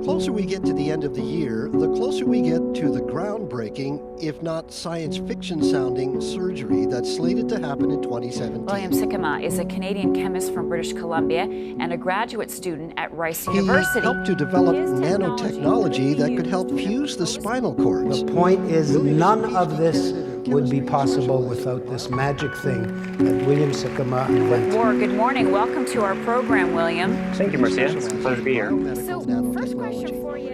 closer we get to the end of the year, the closer we get to the groundbreaking, if not science fiction-sounding, surgery that's slated to happen in 2017. William Sikkema is a Canadian chemist from British Columbia and a graduate student at Rice University. He helped to develop nanotechnology that could help fuse the spinal cords. The point is, none of this would be possible without this magic thing that William Sikkema invented. Good morning. Welcome to our program, William. Thank you, Marcia. It's a pleasure to be here. So, first question for you.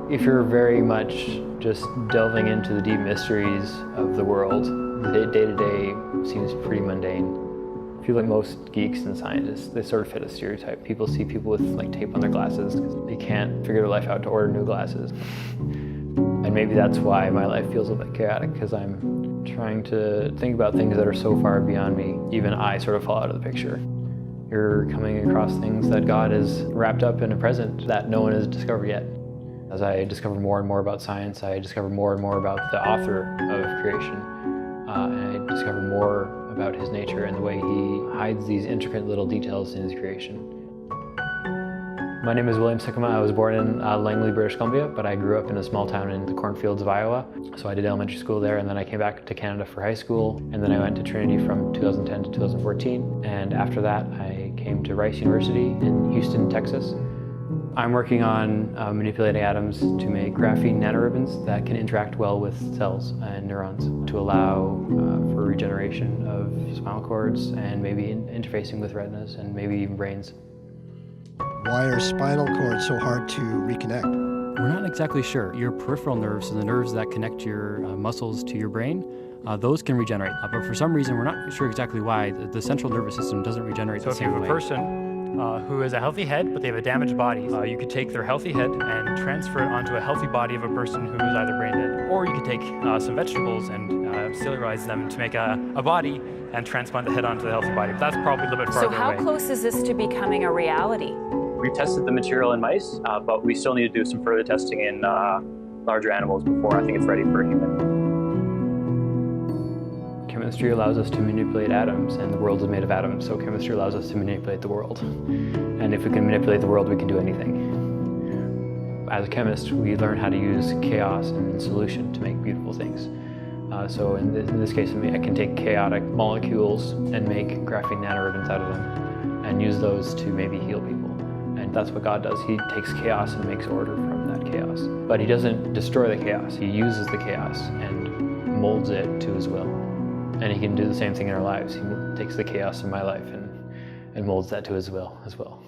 If you're very much just delving into the deep mysteries of the world, the day-to-day seems pretty mundane. If you look at most geeks and scientists, they sort of fit a stereotype. People see people with like tape on their glasses because they can't figure their life out to order new glasses. And maybe that's why my life feels a bit chaotic, because I'm trying to think about things that are so far beyond me. Even I sort of fall out of the picture. You're coming across things that God has wrapped up in a present that no one has discovered yet. As I discover more and more about science, I discover more and more about the author of creation. And I discover more about his nature and the way he hides these intricate little details in his creation. My name is William Sikkema. I was born in Langley, British Columbia, but I grew up in a small town in the cornfields of Iowa. So I did elementary school there, and then I came back to Canada for high school, and then I went to Trinity from 2010 to 2014. And after that, I came to Rice University in Houston, Texas. I'm working on manipulating atoms to make graphene nanoribbons that can interact well with cells and neurons to allow for regeneration of spinal cords and maybe interfacing with retinas and maybe even brains. Why are spinal cords so hard to reconnect? We're not exactly sure. Your peripheral nerves, so the nerves that connect your muscles to your brain, those can regenerate. But for some reason, we're not sure exactly why, the central nervous system doesn't regenerate the same way. So if you have a person who has a healthy head, but they have a damaged body, you could take their healthy head and transfer it onto a healthy body of a person who is either brain dead. Or you could take some vegetables and cellularize them to make a body and transplant the head onto the healthy body. But that's probably a little bit farther away. So how close is this to becoming a reality? We've tested the material in mice, but we still need to do some further testing in larger animals before I think it's ready for a human. Chemistry allows us to manipulate atoms, and the world is made of atoms, so chemistry allows us to manipulate the world. And if we can manipulate the world, we can do anything. As a chemist, we learn how to use chaos and solution to make beautiful things. So in this case, I can take chaotic molecules and make graphene nanoribbons out of them and use those to maybe heal people. And that's what God does. He takes chaos and makes order from that chaos. But he doesn't destroy the chaos. He uses the chaos and molds it to his will. And he can do the same thing in our lives. He takes the chaos in my life and molds that to his will as well.